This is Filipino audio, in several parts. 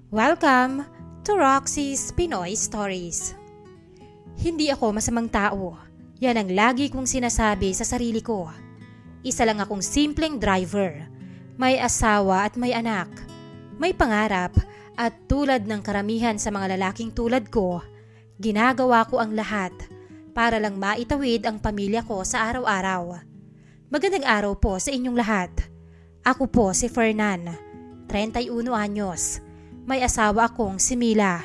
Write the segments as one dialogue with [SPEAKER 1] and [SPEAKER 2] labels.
[SPEAKER 1] Welcome to Roxy's Pinoy Stories. Hindi ako masamang tao. Yan ang lagi kong sinasabi sa sarili ko. Isa lang akong simpleng driver. May asawa at may anak. May pangarap at tulad ng karamihan sa mga lalaking tulad ko, ginagawa ko ang lahat para lang maitawid ang pamilya ko sa araw-araw. Magandang araw po sa inyong lahat. Ako po si Fernan, 31 anyos. May asawa akong si Mila.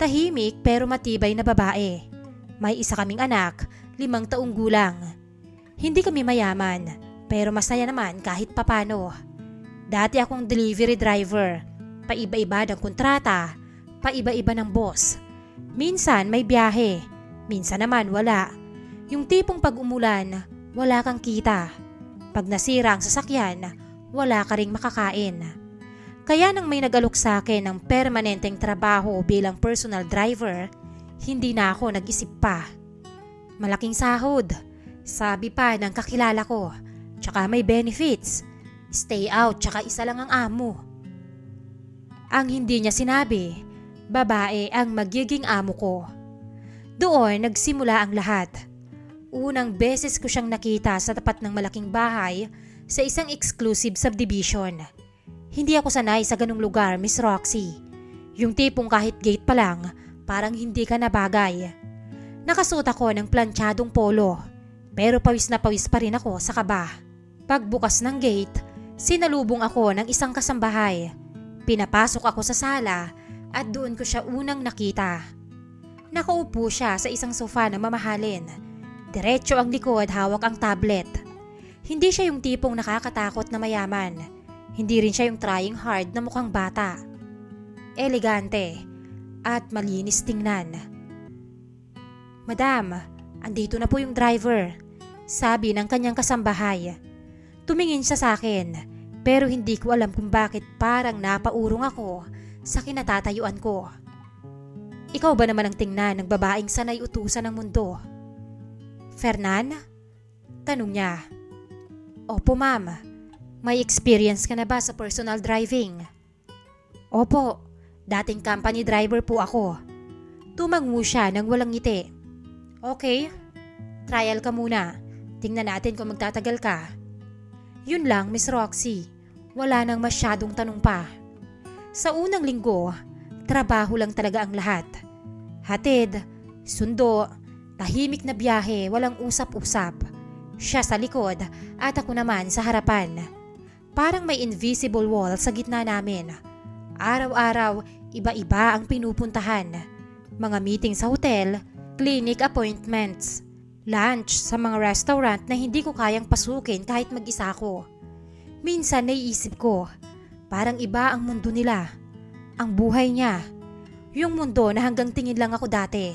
[SPEAKER 1] Tahimik pero matibay na babae. May isa kaming anak, 5 taong gulang. Hindi kami mayaman, pero masaya naman kahit papano. Dati akong delivery driver. Paiba-iba ng kontrata, paiba-iba ng boss. Minsan may biyahe, minsan naman wala. Yung tipong pag umulan, wala kang kita. Pag nasira ang sasakyan, wala ka ring makakain. Kaya nang may nag-alok sa akin ng permanenteng trabaho bilang personal driver, hindi na ako nag-isip pa. Malaking sahod, sabi pa ng kakilala ko, tsaka may benefits, stay out tsaka isa lang ang amo. Ang hindi niya sinabi, babae ang magiging amo ko. Doon nagsimula ang lahat. Unang beses ko siyang nakita sa tapat ng malaking bahay sa isang exclusive subdivision. Hindi ako sanay sa ganung lugar, Miss Roxy. Yung tipong kahit gate pa lang, parang hindi ka nabagay. Nakasuot ako ng plantsadong polo, pero pawis na pawis pa rin ako sa kaba. Pagbukas ng gate, sinalubong ako ng isang kasambahay. Pinapasok ako sa sala at doon ko siya unang nakita. Nakaupo siya sa isang sofa na mamahalin. Diretso ang likod, hawak ang tablet. Hindi siya yung tipong nakakatakot na mayaman. Hindi rin siya yung trying hard na mukhang bata. Elegante at malinis tingnan. Madam, andito na po yung driver, sabi ng kanyang kasambahay. Tumingin siya sa akin, pero hindi ko alam kung bakit parang napaurong ako sa kinatatayuan ko. Ikaw ba naman ang tingnan ng babaeng sanay utusan ng mundo? Fernan? Tanong niya. Opo ma'am. May experience ka na ba sa personal driving? Opo, dating company driver po ako. Tumango siya nang walang ngiti. Okay, trial ka muna. Tingnan natin kung magtatagal ka. Yun lang, Miss Roxy. Wala nang masyadong tanong pa. Sa unang linggo, trabaho lang talaga ang lahat. Hatid, sundo, tahimik na biyahe, walang usap-usap. Siya sa likod at ako naman sa harapan. Parang may invisible wall sa gitna namin. Araw-araw, iba-iba ang pinupuntahan. Mga meeting sa hotel, clinic appointments, lunch sa mga restaurant na hindi ko kayang pasukin kahit mag-isa ko. Minsan naiisip ko, parang iba ang mundo nila. Ang buhay niya. Yung mundo na hanggang tingin lang ako dati.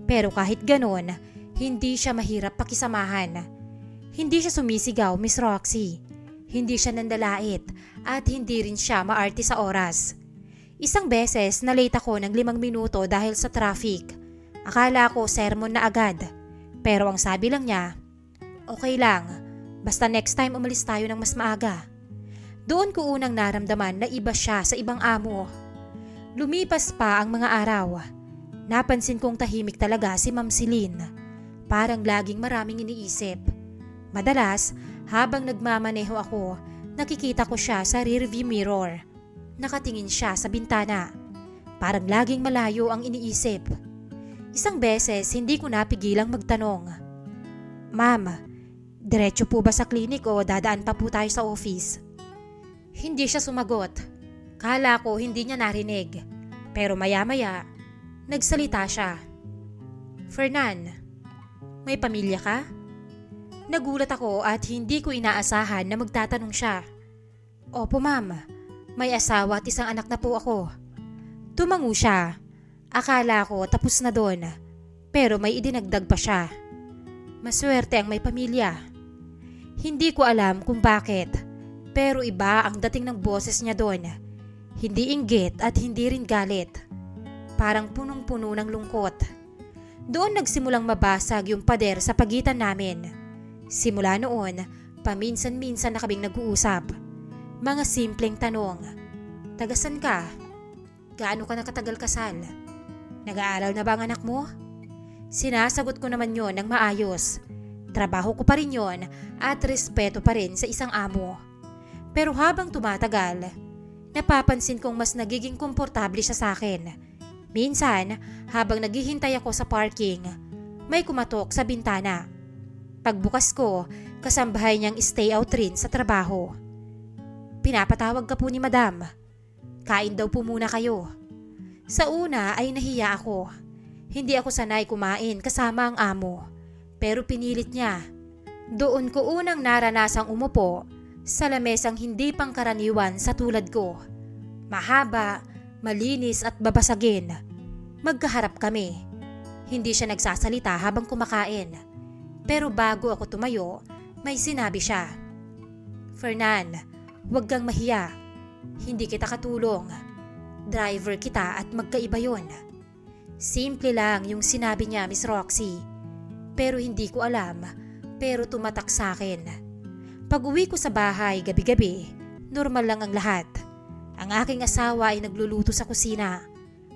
[SPEAKER 1] Pero kahit ganon, hindi siya mahirap pakisamahan. Hindi siya sumisigaw, Miss Roxy. Hindi siya nandalait at hindi rin siya maarte sa oras. Isang beses na-late ako ng 5 minuto dahil sa traffic. Akala ko sermon na agad. Pero ang sabi lang niya, okay lang, basta next time umalis tayo ng mas maaga. Doon ko unang naramdaman na iba siya sa ibang amo. Lumipas pa ang mga araw. Napansin kong tahimik talaga si Ma'am Celine. Parang laging maraming iniisip. Madalas, habang nagmamaneho ako, nakikita ko siya sa rearview mirror. Nakatingin siya sa bintana. Parang laging malayo ang iniisip. Isang beses, hindi ko napigilang magtanong. Ma'am, diretso po ba sa klinik o dadaan pa po tayo sa office? Hindi siya sumagot. Kala ko hindi niya narinig. Pero maya-maya, nagsalita siya. Fernan, may pamilya ka? Nagulat ako at hindi ko inaasahan na magtatanong siya. Opo ma'am, may asawa at isang anak na po ako. Tumango siya. Akala ko tapos na doon, pero may idinagdag pa siya. Maswerte ang may pamilya. Hindi ko alam kung bakit, pero iba ang dating ng boses niya doon. Hindi inggit at hindi rin galit. Parang punong-puno ng lungkot. Doon nagsimulang mabasag yung pader sa pagitan namin. Simula noon, paminsan-minsan na kaming nag-uusap. Mga simpleng tanong. Tagasan ka? Gaano ka nakatagal kasal? Nag-aaral na ba ang anak mo? Sinasagot ko naman yon ng maayos. Trabaho ko pa rin yon at respeto pa rin sa isang amo. Pero habang tumatagal, napapansin kong mas nagiging komportable siya sa akin. Minsan, habang naghihintay ako sa parking, may kumatok sa bintana. Pagbukas ko, kasambahay niyang stay out rin sa trabaho. Pinapatawag ka po ni madam. Kain daw po muna kayo. Sa una ay nahiya ako. Hindi ako sanay kumain kasama ang amo. Pero pinilit niya. Doon ko unang naranasang umupo sa lamesang hindi pangkaraniwan sa tulad ko. Mahaba, malinis at babasagin. Magkaharap kami. Hindi siya nagsasalita habang kumakain. Pero bago ako tumayo, may sinabi siya. Fernan, huwag kang mahiya. Hindi kita katulong. Driver kita at magkaiba yon. Simple lang yung sinabi niya, Miss Roxy. Pero hindi ko alam, pero tumatak sa akin. Pag-uwi ko sa bahay gabi-gabi, normal lang ang lahat. Ang aking asawa ay nagluluto sa kusina.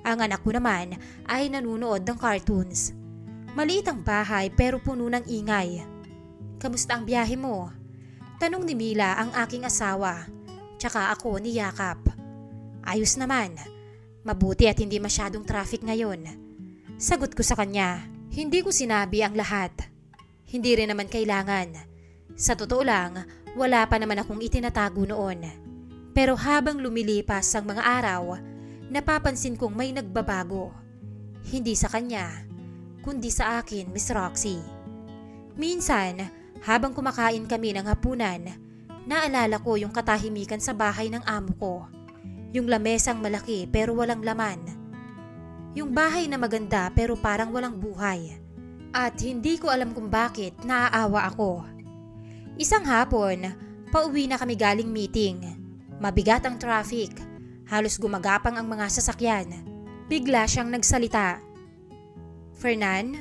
[SPEAKER 1] Ang anak ko naman ay nanunood ng cartoons. Maliit ang bahay pero puno ng ingay. Kamusta ang biyahe mo? Tanong ni Mila ang aking asawa. Tsaka ako ni Yakap. Ayos naman. Mabuti at hindi masyadong traffic ngayon. Sagot ko sa kanya. Hindi ko sinabi ang lahat. Hindi rin naman kailangan. Sa totoo lang, wala pa naman akong itinatago noon. Pero habang lumilipas ang mga araw, napapansin kong may nagbabago. Hindi sa kanya, kundi sa akin, Miss Roxy. Minsan, habang kumakain kami ng hapunan, naalala ko yung katahimikan sa bahay ng amo ko. Yung lamesang malaki pero walang laman. Yung bahay na maganda pero parang walang buhay. At hindi ko alam kung bakit naaawa ako. Isang hapon, pauwi na kami galing meeting. Mabigat ang traffic. Halos gumagapang ang mga sasakyan. Bigla siyang nagsalita. Fernan,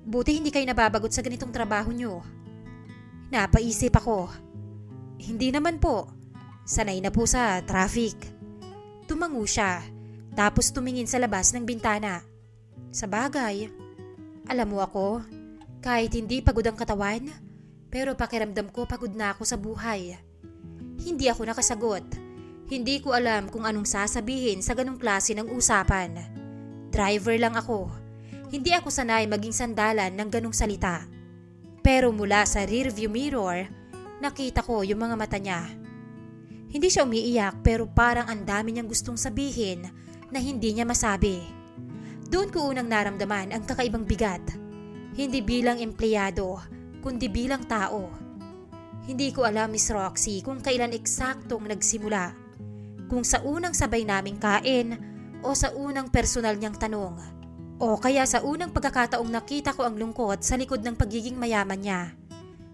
[SPEAKER 1] buti hindi kayo nababagot sa ganitong trabaho niyo. Napaisip ako. Hindi naman po. Sanay na po sa traffic. Tumango siya. Tapos tumingin sa labas ng bintana. Sa bagay, alam mo ako, kahit hindi pagod ang katawan, pero pakiramdam ko pagod na ako sa buhay. Hindi ako nakasagot. Hindi ko alam kung anong sasabihin sa ganong klase ng usapan. Driver lang ako. Hindi ako sanay maging sandalan ng ganong salita. Pero mula sa rearview mirror, nakita ko yung mga mata niya. Hindi siya umiiyak pero parang ang dami niyang gustong sabihin na hindi niya masabi. Doon ko unang naramdaman ang kakaibang bigat. Hindi bilang empleyado, kundi bilang tao. Hindi ko alam, Miss Roxy, kung kailan eksaktong nagsimula. Kung sa unang sabay naming kain o sa unang personal niyang tanong. O kaya sa unang pagkakataong nakita ko ang lungkot sa likod ng pagiging mayaman niya.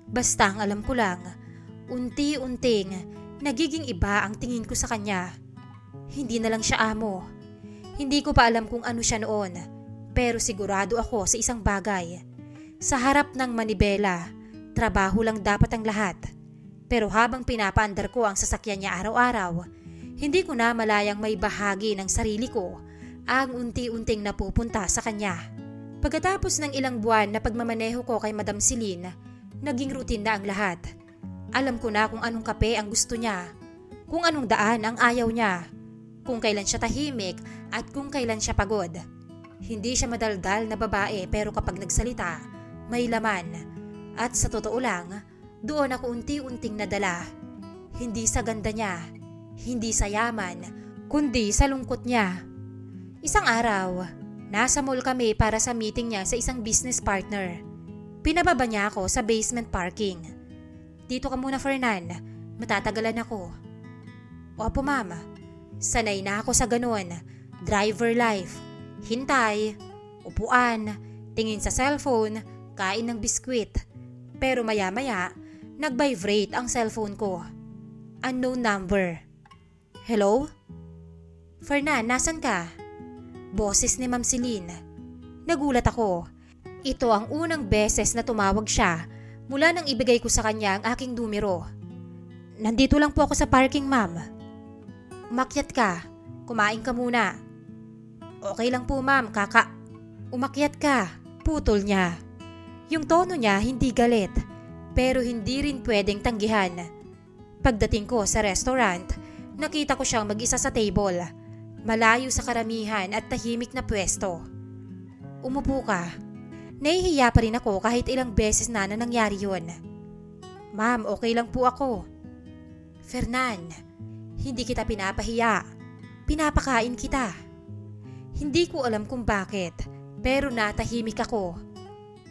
[SPEAKER 1] Basta ang alam ko lang, unti-unting nagiging iba ang tingin ko sa kanya. Hindi na lang siya amo. Hindi ko pa alam kung ano siya noon, pero sigurado ako sa isang bagay. Sa harap ng manibela, trabaho lang dapat ang lahat. Pero habang pinapaandar ko ang sasakyan niya araw-araw, hindi ko na malayang may bahagi ng sarili ko ang unti-unting napupunta sa kanya. Pagkatapos ng ilang buwan na pagmamaneho ko kay Madam Celine, naging routine na ang lahat. Alam ko na kung anong kape ang gusto niya, kung anong daan ang ayaw niya, kung kailan siya tahimik at kung kailan siya pagod. Hindi siya madaldal na babae pero kapag nagsalita, may laman. At sa totoo lang, doon ako unti-unting nadala. Hindi sa ganda niya, hindi sa yaman, kundi sa lungkot niya. Isang araw, nasa mall kami para sa meeting niya sa isang business partner. Pinababa niya ako sa basement parking. Dito ka muna, Fernan. Matatagalan ako. Opo, ma'am. Sanay na ako sa ganun. Driver life. Hintay, upuan, tingin sa cellphone, kain ng biskwit. Pero maya-maya, nag-vibrate ang cellphone ko. Unknown number. Hello? Fernan, nasan ka? Boses ni Ma'am Celine. Nagulat ako. Ito ang unang beses na tumawag siya mula nang ibigay ko sa kanya ang aking numero. Nandito lang po ako sa parking, ma'am. Umakyat ka. Kumain ka muna. Okay lang po ma'am, Umakyat ka, putol niya. Yung tono niya hindi galit, pero hindi rin pwedeng tanggihan. Pagdating ko sa restaurant, nakita ko siyang mag-isa sa table, malayo sa karamihan at tahimik na pwesto. Umupo ka. Nahihiya pa rin ako kahit ilang beses na nangyari yun. Ma'am, okay lang po ako. Fernan, hindi kita pinapahiya. Pinapakain kita. Hindi ko alam kung bakit, pero natahimik ako.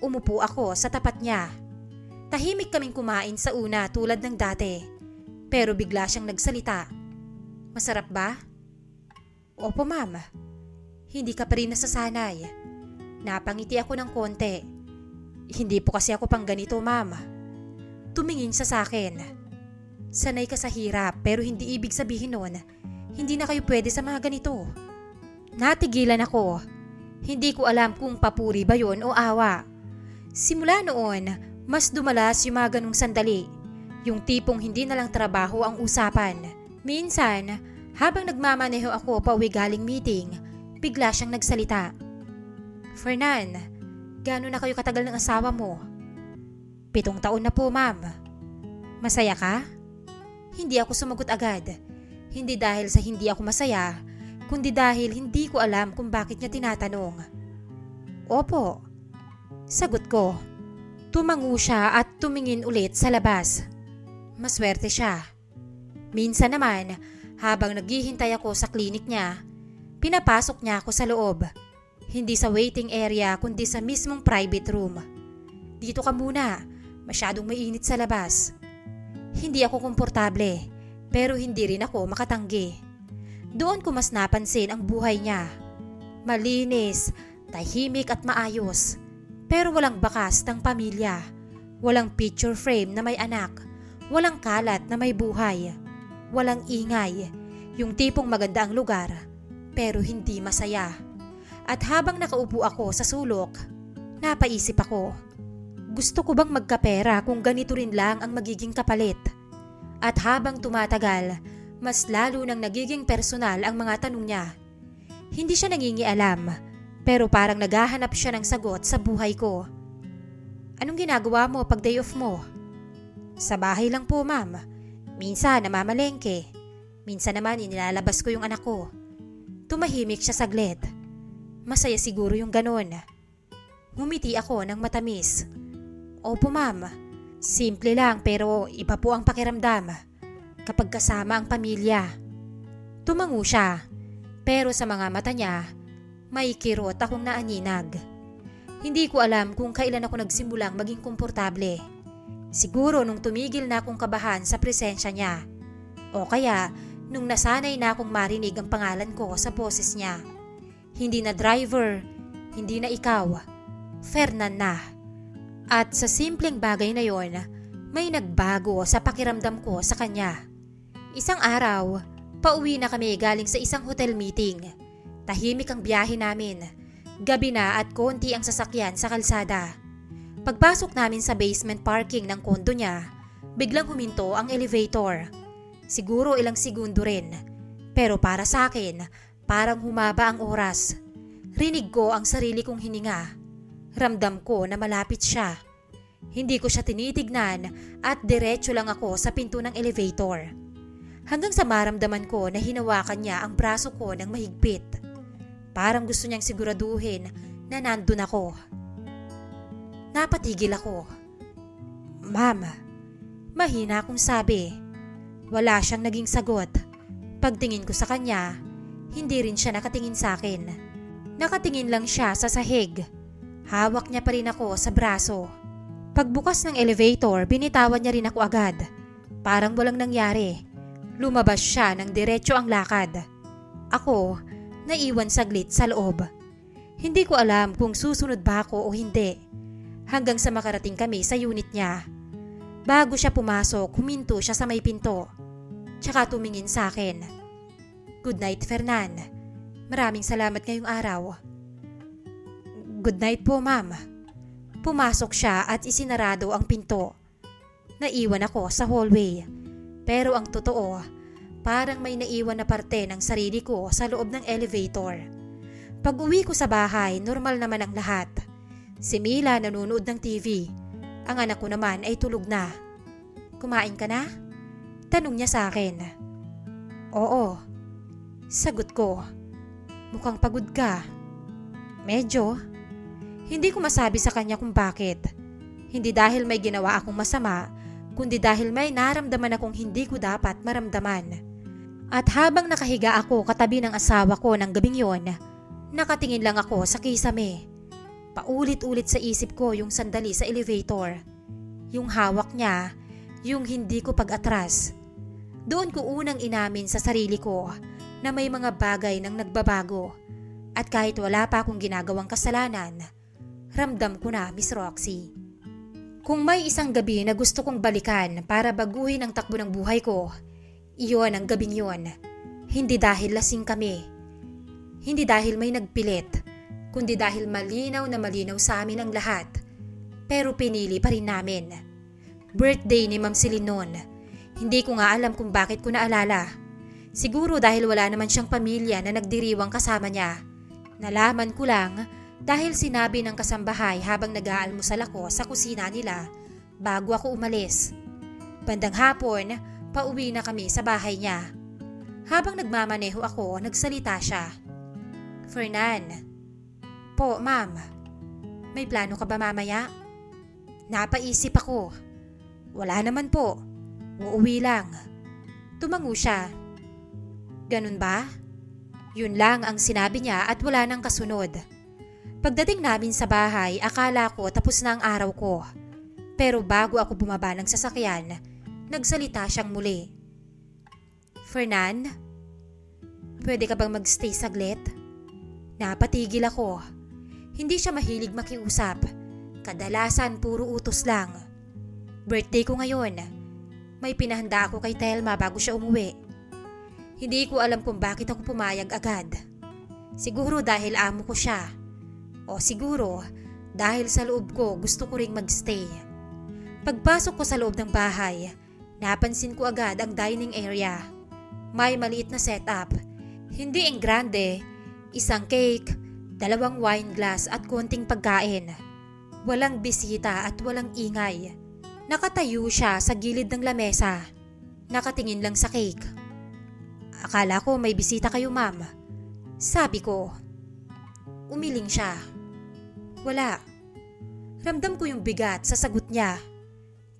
[SPEAKER 1] Umupo ako sa tapat niya. Tahimik kaming kumain sa una tulad ng dati, pero bigla siyang nagsalita. Masarap ba? Opo ma'am. Hindi ka pa rin nasasanay. Napangiti ako ng konti. Hindi po kasi ako pang ganito ma'am. Tumingin siya sa akin. Sanay ka sa hirap pero hindi ibig sabihin nun, hindi na kayo pwede sa mga ganito. Natigilan ako. Hindi ko alam kung papuri ba yun o awa. Simula noon, mas dumalas yung mga ganong sandali. Yung tipong hindi na lang trabaho ang usapan. Minsan, habang nagmamaneho ako pauwi galing meeting, bigla siyang nagsalita. Fernan, gaano na kayo katagal ng asawa mo? 7 taon na po ma'am. Masaya ka? Hindi ako sumagot agad. Hindi dahil sa hindi ako masaya, kundi dahil hindi ko alam kung bakit niya tinatanong. Opo. Sagot ko. Tumango siya at tumingin ulit sa labas. Maswerte siya. Minsan naman, habang naghihintay ako sa klinik niya, pinapasok niya ako sa loob. Hindi sa waiting area kundi sa mismong private room. Dito ka muna, masyadong mainit sa labas. Hindi ako komportable, pero hindi rin ako makatanggi. Doon ko mas napansin ang buhay niya. Malinis, tahimik at maayos. Pero walang bakas ng pamilya. Walang picture frame na may anak. Walang kalat na may buhay. Walang ingay. Yung tipong maganda ang lugar, pero hindi masaya. At habang nakaupo ako sa sulok, napaisip ako. Gusto ko bang magkapera kung ganito rin lang ang magiging kapalit? At habang tumatagal, mas lalo nang nagiging personal ang mga tanong niya. Hindi siya nangingialam, pero parang naghahanap siya ng sagot sa buhay ko. Anong ginagawa mo pag day off mo? Sa bahay lang po ma'am. Minsan namamalengke. Minsan naman inilalabas ko yung anak ko. Tumahimik siya saglit. Masaya siguro yung ganon. Ngumiti ako ng matamis. Opo ma'am. Simple lang pero iba po ang pakiramdam kapag kasama ang pamilya. Tumango siya, pero sa mga mata niya, may kirot akong naaninag. Hindi ko alam kung kailan ako nagsimulang maging komportable. Siguro nung tumigil na akong kabahan sa presensya niya. O kaya nung nasanay na akong marinig ang pangalan ko sa boses niya. Hindi na driver, hindi na ikaw, Fernan na. At sa simpleng bagay na yon, may nagbago sa pakiramdam ko sa kanya. Isang araw, pauwi na kami galing sa isang hotel meeting. Tahimik ang biyahe namin. Gabi na at konti ang sasakyan sa kalsada. Pagpasok namin sa basement parking ng kondo niya, biglang huminto ang elevator. Siguro ilang segundo rin. Pero para sa akin, parang humaba ang oras. Rinig ko ang sarili kong hininga. Ramdam ko na malapit siya. Hindi ko siya tinitignan at diretso lang ako sa pinto ng elevator. Hanggang sa maramdaman ko na hinawakan niya ang braso ko ng mahigpit. Parang gusto niyang siguraduhin na nandun ako. Napatigil ako. Ma'am, mahina akong sabi. Wala siyang naging sagot. Pagtingin ko sa kanya, hindi rin siya nakatingin sa akin. Nakatingin lang siya sa sahig. Hawak niya pa rin ako sa braso. Pagbukas ng elevator, binitawan niya rin ako agad. Parang walang nangyari. Lumabas siya ng diretso ang lakad. Ako, naiwan saglit sa loob. Hindi ko alam kung susunod ba ako o hindi. Hanggang sa makarating kami sa unit niya. Bago siya pumasok, huminto siya sa may pinto. Tsaka tumingin sa akin. Good night, Fernan. Maraming salamat ngayong araw. Good night po, ma'am. Pumasok siya at isinarado ang pinto. Naiwan ako sa hallway. Pero ang totoo, parang may naiwan na parte ng sarili ko sa loob ng elevator. Pag-uwi ko sa bahay, normal naman ang lahat. Si Mila nanonood ng TV. Ang anak ko naman ay tulog na. Kumain ka na? Tanong niya sa akin. Oo. Sagot ko. Mukhang pagod ka. Medyo. Hindi ko masabi sa kanya kung bakit. Hindi dahil may ginawa akong masama, kundi dahil may naramdaman akong hindi ko dapat maramdaman. At habang nakahiga ako katabi ng asawa ko ng gabing yon, nakatingin lang ako sa kisame. Paulit-ulit sa isip ko yung sandali sa elevator. Yung hawak niya, yung hindi ko pag-atras. Doon ko unang inamin sa sarili ko na may mga bagay nang nagbabago. At kahit wala pa akong ginagawang kasalanan, ramdam ko na, Miss Roxy. Kung may isang gabi na gusto kong balikan para baguhin ang takbo ng buhay ko, iyon ang gabing yon. Hindi dahil lasing kami. Hindi dahil may nagpilit, kundi dahil malinaw na malinaw sa amin ang lahat. Pero pinili pa rin namin. Birthday ni Ma'am Celine noon. Hindi ko nga alam kung bakit ko naalala. Siguro dahil wala naman siyang pamilya na nagdiriwang kasama niya. Nalaman ko lang dahil sinabi ng kasambahay habang nag-aalmusal ako sa kusina nila bago ako umalis. Bandang hapon, pauwi na kami sa bahay niya. Habang nagmamaneho ako, nagsalita siya. Fernan. Po, ma'am. May plano ka ba mamaya? Napaisip ako. Wala naman po. Uuwi lang. Tumango siya. Ganun ba? Yun lang ang sinabi niya at wala nang kasunod. Pagdating namin sa bahay, akala ko tapos na ang araw ko. Pero bago ako bumaba ng sasakyan, nagsalita siyang muli. Fernan, pwede ka bang magstay saglit? Napatigil ako. Hindi siya mahilig makiusap. Kadalasan puro utos lang. Birthday ko ngayon. May pinahanda ako kay Telma bago siya umuwi. Hindi ko alam kung bakit ako pumayag agad. Siguro dahil amo ko siya. O siguro dahil sa loob ko gusto ko ring magstay. Pagpasok ko sa loob ng bahay, napansin ko agad ang dining area. May maliit na setup. Hindi ang grande. Isang cake, 2 wine glass at konting pagkain. Walang bisita at walang ingay. Nakatayo siya sa gilid ng lamesa. Nakatingin lang sa cake. Akala ko may bisita kayo, ma'am. Sabi ko. Umiling siya. Wala. Ramdam ko yung bigat sa sagot niya.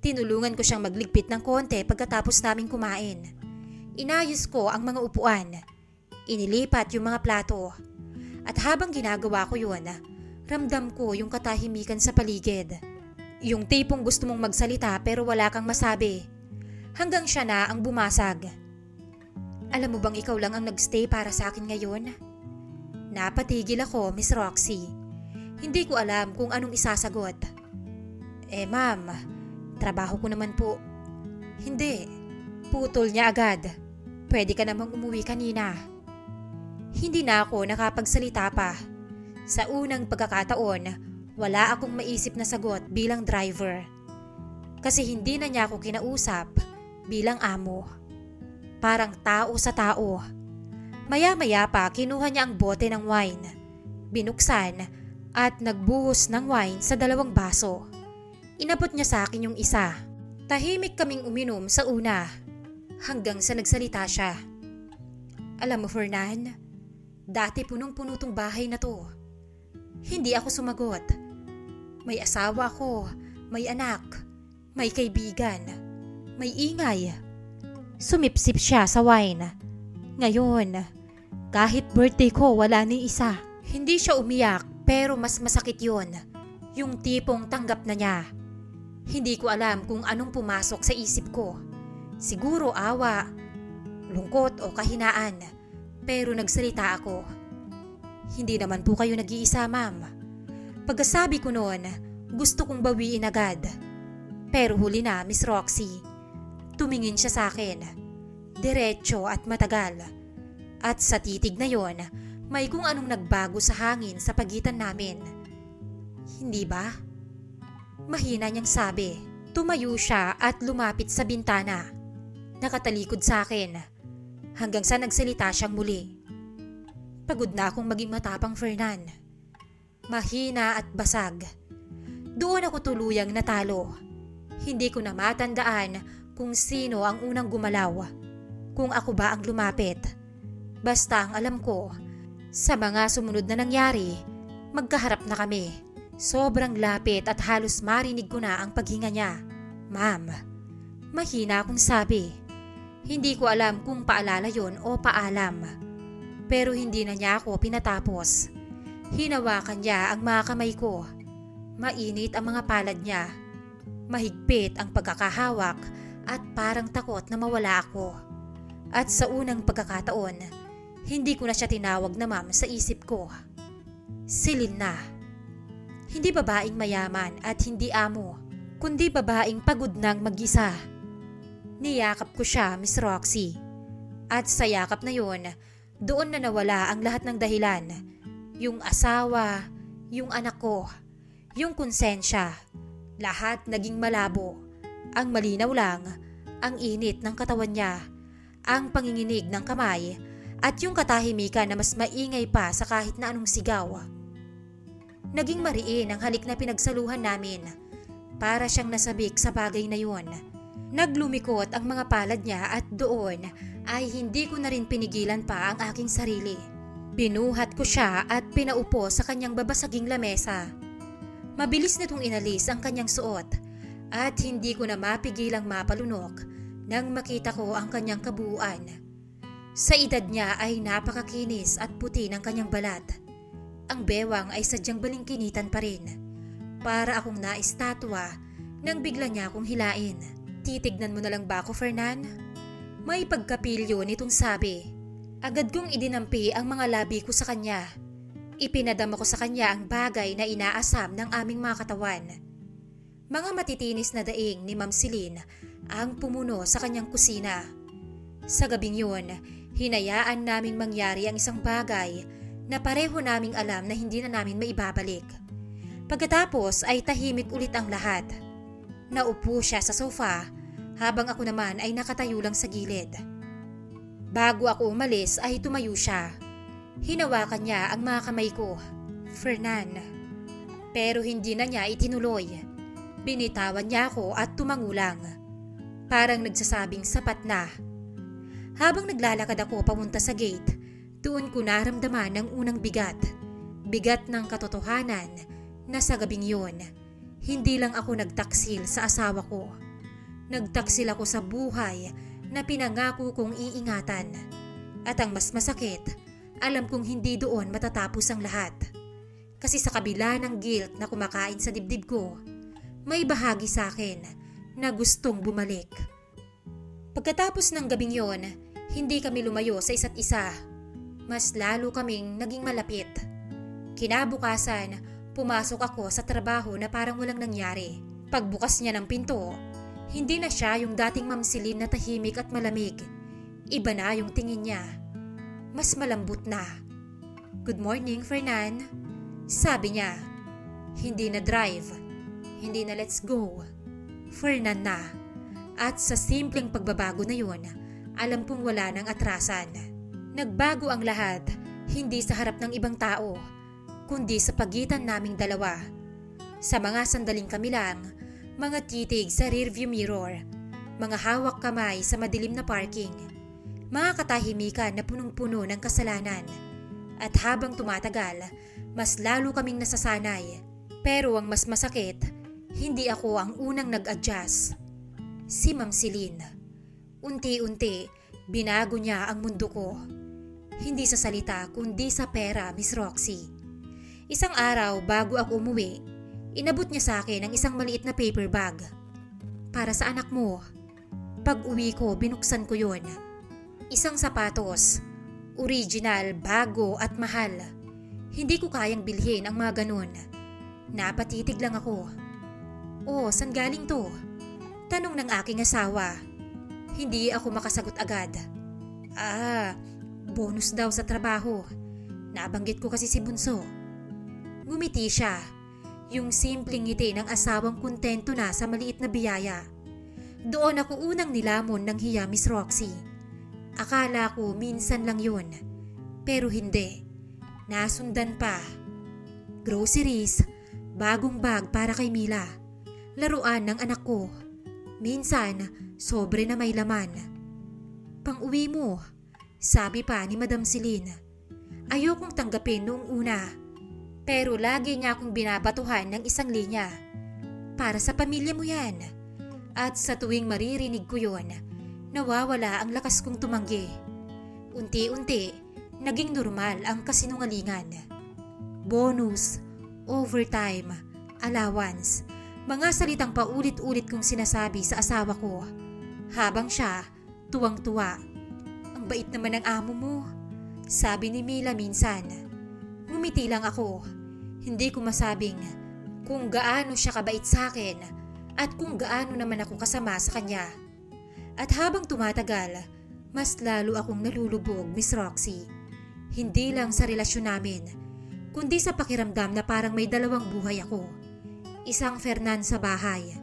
[SPEAKER 1] Tinulungan ko siyang magligpit ng konti pagkatapos naming kumain. Inayos ko ang mga upuan. Inilipat yung mga plato. At habang ginagawa ko yun, ramdam ko yung katahimikan sa paligid. Yung tipong gusto mong magsalita pero wala kang masabi. Hanggang siya na ang bumasag. Alam mo bang ikaw lang ang nagstay para sa akin ngayon? Napatigil ako, Miss Roxy. Hindi ko alam kung anong isasagot. Ma'am, trabaho ko naman po. Hindi. Putol niya agad. Pwede ka namang umuwi kanina. Hindi na ako nakapagsalita pa. Sa unang pagkakataon, wala akong maisip na sagot bilang driver. Kasi hindi na niya ako kinausap bilang amo. Parang tao sa tao. Maya-maya pa kinuha niya ang bote ng wine. Binuksan at nagbuhos ng wine sa 2 baso. Inabot niya sa akin yung isa. Tahimik kaming uminom sa una. Hanggang sa nagsalita siya. Alam mo, Fernan, dati punong-puno tong bahay na to. Hindi ako sumagot. May asawa ako, may anak, may kaibigan, may ingay. Sumipsip siya sa wine. Ngayon, kahit birthday ko wala ni isa. Hindi siya umiyak pero mas masakit yun. Yung tipong tanggap na niya. Hindi ko alam kung anong pumasok sa isip ko. Siguro awa, lungkot o kahinaan. Pero nagsalita ako. Hindi naman po kayo nag-iisa, ma'am. Pagkasabi ko noon, gusto kong bawiin agad. Pero huli na, Miss Roxy. Tumingin siya sa akin. Diretso at matagal. At sa titig na yon, may kung anong nagbago sa hangin sa pagitan namin. Hindi ba? Mahina niyang sabi. Tumayo siya at lumapit sa bintana. Nakatalikod sa akin. Hanggang sa nagsalita siyang muli. Pagod na akong maging matapang, Fernan. Mahina at basag. Doon ako tuluyang natalo. Hindi ko na matandaan kung sino ang unang gumalaw. Kung ako ba ang lumapit. Basta ang alam ko, sa mga sumunod na nangyari, magkaharap na kami. Sobrang lapit at halos marinig ko na ang paghinga niya. Ma'am, mahina akong sabi. Hindi ko alam kung paalala yon o paalam. Pero hindi na niya ako pinatapos. Hinawakan niya ang mga kamay ko. Mainit ang mga palad niya. Mahigpit ang pagkakahawak at parang takot na mawala ako. At sa unang pagkakataon, hindi ko na siya tinawag na ma'am sa isip ko. Silin na. Hindi babaeng mayaman at hindi amo, kundi babaeng pagod nang mag-isa. Niyakap ko siya, Miss Roxy. At sa yakap na yon, doon na nawala ang lahat ng dahilan. Yung asawa, yung anak ko, yung konsensya, lahat naging malabo. Ang malinaw lang, ang init ng katawan niya, ang panginginig ng kamay, at yung katahimikan na mas maingay pa sa kahit na anong sigaw. Naging mariin ang halik na pinagsaluhan namin. Para siyang nasabik sa bagay na yun. Naglumikot ang mga palad niya at doon ay hindi ko na rin pinigilan pa ang aking sarili. Binuhat ko siya at pinaupo sa kanyang babasaging lamesa. Mabilis nitong inalis ang kanyang suot at hindi ko na mapigilang mapalunok nang makita ko ang kanyang kabuuan. Sa edad niya ay napakakinis at puti ng kanyang balat. Ang bewang ay sadyang balingkinitan pa rin. Para akong naistatwa nang bigla niya akong hilain. Titignan mo na lang ba ako, Fernan? May pagkapilyo nitong sabi. Agad kong idinampi ang mga labi ko sa kanya. Ipinadama ko sa kanya ang bagay na inaasam ng aming mga katawan. Mga matitinis na daing ni Ma'am Celine ang pumuno sa kanyang kusina. Sa gabing yun, hinayaan naming mangyari ang isang bagay na pareho naming alam na hindi na namin maibabalik. Pagkatapos ay tahimik ulit ang lahat. Naupo siya sa sofa habang ako naman ay nakatayo lang sa gilid. Bago ako umalis ay tumayo siya. Hinawakan niya ang mga kamay ko. Fernan. Pero hindi na niya itinuloy. Binitawan niya ako at tumangulang. Parang nagsasabing sapat na. Habang naglalakad ako pamunta sa gate, doon ko naramdaman ang unang bigat. Bigat ng katotohanan na sa gabing yun, hindi lang ako nagtaksil sa asawa ko. Nagtaksil ako sa buhay na pinangako kong iingatan. At ang mas masakit, alam kong hindi doon matatapos ang lahat. Kasi sa kabila ng guilt na kumakain sa dibdib ko, may bahagi sa akin na gustong bumalik. Pagkatapos ng gabing yon, hindi kami lumayo sa isa't isa. Mas lalo kaming naging malapit. Kinabukasan, pumasok ako sa trabaho na parang walang nangyari. Pagbukas niya ng pinto, hindi na siya yung dating Ma'am Celine na tahimik at malamig. Iba na yung tingin niya. Mas malambot na. Good morning, Fernan. Sabi niya. Hindi na drive. Hindi na let's go. Fernan na. At sa simpleng pagbabago na yun, alam kong wala nang atrasan. Nagbago ang lahat, hindi sa harap ng ibang tao, kundi sa pagitan naming dalawa. Sa mga sandaling kami lang, mga titig sa rearview mirror, mga hawak kamay sa madilim na parking, mga katahimikan na punong-puno ng kasalanan. At habang tumatagal, mas lalo kaming nasasanay. Pero ang mas masakit, hindi ako ang unang nag-adjust. Si Ma'am Celine. Unti-unti, binago niya ang mundo ko. Hindi sa salita, kundi sa pera, Miss Roxy. Isang araw bago ako umuwi, inabot niya sa akin ang isang maliit na paper bag. Para sa anak mo. Pag uwi ko, binuksan ko yun. Isang sapatos. Original, bago at mahal. Hindi ko kayang bilhin ang mga ganun. Napatitig lang ako. Oh, saan galing to? Tanong ng aking asawa. Hindi ako makasagot agad. Bonus daw sa trabaho. Nabanggit ko kasi si Bunso. Ngumiti siya. Yung simpleng ngiti ng asawang kontento na sa maliit na biyaya. Doon ako unang nilamon ng hiya, Miss Roxy. Akala ko minsan lang yun. Pero hindi. Nasundan pa. Groceries, bagong bag para kay Mila. Laruan ng anak ko. Minsan, sobre na may laman. Pang-uwi mo, sabi pa ni Madam Celine. Ayokong tanggapin noong una. Pero lagi niya akong binabatuhan ng isang linya. Para sa pamilya mo yan. At sa tuwing maririnig ko yon, nawawala ang lakas kong tumanggi. Unti-unti, naging normal ang kasinungalingan. Bonus, overtime, allowance, mga salitang paulit-ulit kong sinasabi sa asawa ko. Habang siya, tuwang-tuwa. Ang bait naman ng amo mo, sabi ni Mila minsan. Ngumiti lang ako. Hindi ko masabing kung gaano siya kabait sa akin at kung gaano naman ako kasama sa kanya. At habang tumatagal, mas lalo akong nalulubog, Miss Roxy. Hindi lang sa relasyon namin, kundi sa pakiramdam na parang may dalawang buhay ako. Isang Fernan sa bahay,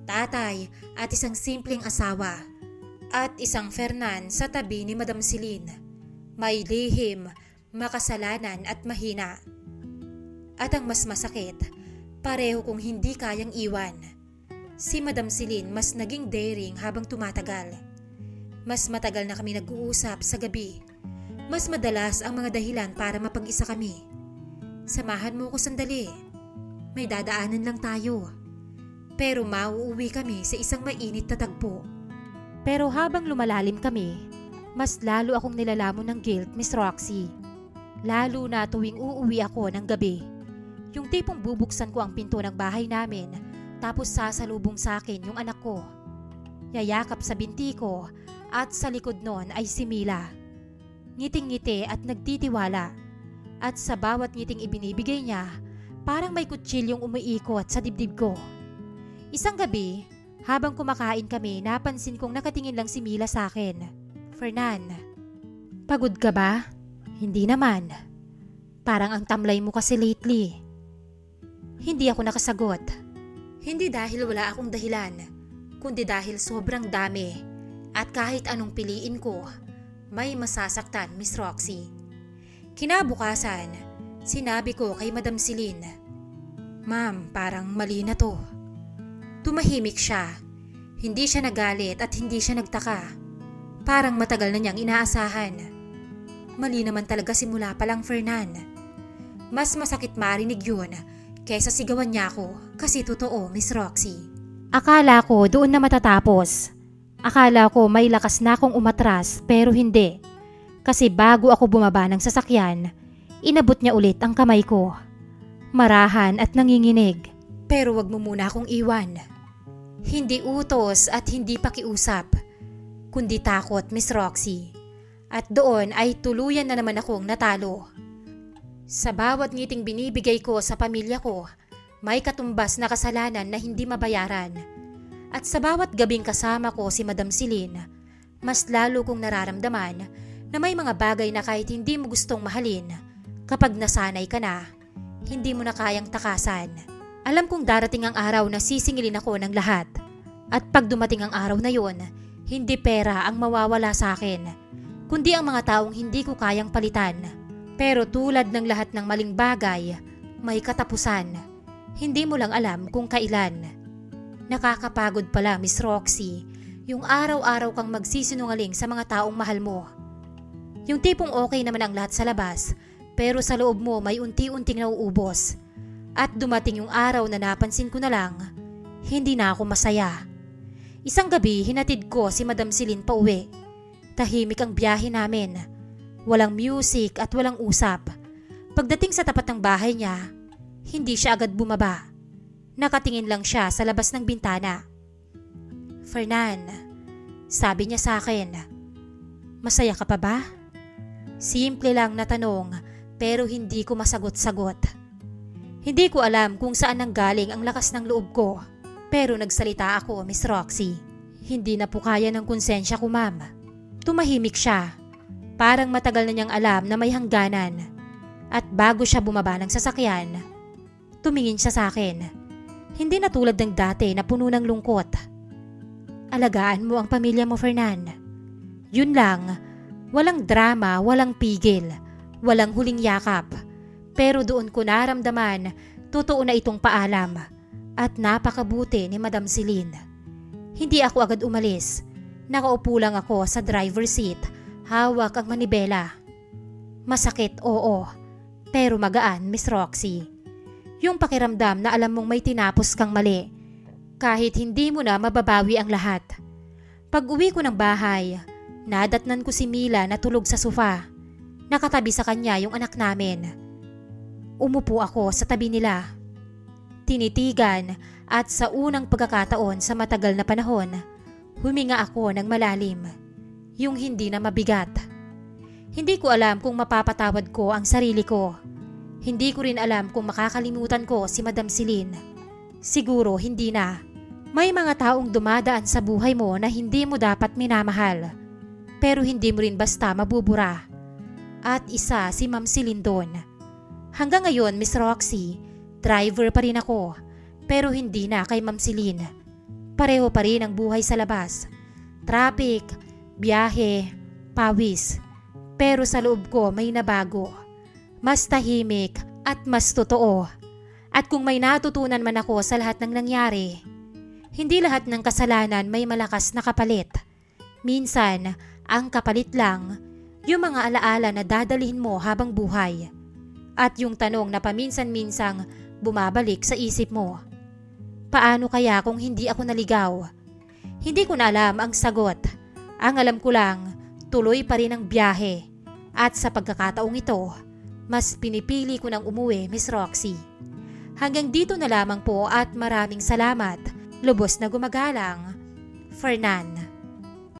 [SPEAKER 1] tatay at isang simpleng asawa. At isang Fernan sa tabi ni Madam Celine. May lihim, makasalanan at mahina. At ang mas masakit, pareho kong hindi kayang iwan. Si Madam Celine mas naging daring habang tumatagal. Mas matagal na kami nag-uusap sa gabi. Mas madalas ang mga dahilan para mapag-isa kami. Samahan mo ko sandali. May dadaanan lang tayo. Pero mauuwi kami sa isang mainit na tagpo. Pero habang lumalalim kami, mas lalo akong nilalamon ng guilt, Miss Roxy. Lalo na tuwing uuwi ako ng gabi. Yung tipong bubuksan ko ang pinto ng bahay namin, tapos sasalubong sa akin yung anak ko. Yayakap sa binti ko at sa likod nun ay si Mila. Ngiting-ngiti at nagtitiwala. At sa bawat ngiting ibinibigay niya, parang may kutsilyong umiikot sa dibdib ko. Isang gabi, habang kumakain kami, napansin kong nakatingin lang si Mila sa akin. Fernan, pagod ka ba? Hindi naman. Parang ang tamlay mo kasi lately. Hindi ako nakasagot. Hindi dahil wala akong dahilan, kundi dahil sobrang dami. At kahit anong piliin ko, may masasaktan, Miss Roxy. Kinabukasan, sinabi ko kay Madam Celine, Ma'am, parang mali na to. Tumahimik siya. Hindi siya nagalit at hindi siya nagtaka. Parang matagal na niyang inaasahan. Mali naman talaga simula pa lang, Fernan. Mas masakit marinig yun kaysa sigawan niya ako kasi totoo, Miss Roxy. Akala ko doon na matatapos. Akala ko may lakas na akong umatras pero hindi. Kasi bago ako bumaba ng sasakyan, inabot niya ulit ang kamay ko. Marahan at nanginginig. Pero wag mo muna akong iwan. Hindi utos at hindi pakiusap, kundi takot, Miss Roxy. At doon ay tuluyan na naman akong natalo. Sa bawat ngiting binibigay ko sa pamilya ko, may katumbas na kasalanan na hindi mabayaran. At sa bawat gabing kasama ko si Madam Celine, mas lalo kong nararamdaman na may mga bagay na kahit hindi mo gustong mahalin, kapag nasanay ka na, hindi mo na kayang takasan. Alam kong darating ang araw na sisingilin ako ng lahat. At pag dumating ang araw na yon, hindi pera ang mawawala sa akin, kundi ang mga taong hindi ko kayang palitan. Pero tulad ng lahat ng maling bagay, may katapusan. Hindi mo lang alam kung kailan. Nakakapagod pala, Miss Roxy, yung araw-araw kang magsisinungaling sa mga taong mahal mo. Yung tipong okay naman ang lahat sa labas, pero sa loob mo may unti-unting nauubos. At dumating yung araw na napansin ko na lang, hindi na ako masaya. Isang gabi, hinatid ko si Madam Celine pa uwi. Tahimik ang biyahe namin. Walang music at walang usap. Pagdating sa tapat ng bahay niya, hindi siya agad bumaba. Nakatingin lang siya sa labas ng bintana. Fernan, sabi niya sa akin, masaya ka pa ba? Simple lang na tanong, pero hindi ko masagot-sagot. Hindi ko alam kung saan nanggaling ang lakas ng loob ko. Pero nagsalita ako, Miss Roxy. Hindi na po kaya ng konsensya ko, ma'am. Tumahimik siya. Parang matagal na niyang alam na may hangganan. At bago siya bumaba ng sasakyan, tumingin siya sa akin. Hindi na tulad ng dati na puno ng lungkot. Alagaan mo ang pamilya mo, Fernan. Yun lang. Walang drama, walang pigil. Walang huling yakap. Pero doon ko naramdaman, totoo na itong paalam. At napakabuti ni Madam Celine. Hindi ako agad umalis. Nakaupo lang ako sa driver's seat, hawak ang manibela. Masakit, oo. Pero magaan, Miss Roxy. Yung pakiramdam na alam mong may tinapos kang mali. Kahit hindi mo na mababawi ang lahat. Pag uwi ko ng bahay, nadatnan ko si Mila na tulog sa sofa. Nakatabi sa kanya yung anak namin. Umupo ako sa tabi nila. Tinitigan at sa unang pagkakataon sa matagal na panahon, huminga ako ng malalim. Yung hindi na mabigat. Hindi ko alam kung mapapatawad ko ang sarili ko. Hindi ko rin alam kung makakalimutan ko si Madam Celine. Siguro hindi na. May mga taong dumadaan sa buhay mo na hindi mo dapat minamahal. Pero hindi mo rin basta mabubura. At isa si Ma'am Celine doon. Hanggang ngayon, Miss Roxy, driver pa rin ako. Pero hindi na kay Ma'am Celine. Pareho pa rin ang buhay sa labas. Traffic, biyahe, pawis. Pero sa loob ko may nabago. Mas tahimik at mas totoo. At kung may natutunan man ako sa lahat ng nangyari, hindi lahat ng kasalanan may malakas na kapalit. Minsan, ang kapalit lang, yung mga alaala na dadalhin mo habang buhay. At yung tanong na paminsan-minsang bumabalik sa isip mo. Paano kaya kung hindi ako naligaw? Hindi ko na alam ang sagot. Ang alam ko lang, tuloy pa rin ang biyahe. At sa pagkakataong ito, mas pinipili ko ng umuwi, Miss Roxy. Hanggang dito na lamang po at maraming salamat. Lubos na gumagalang, Fernan.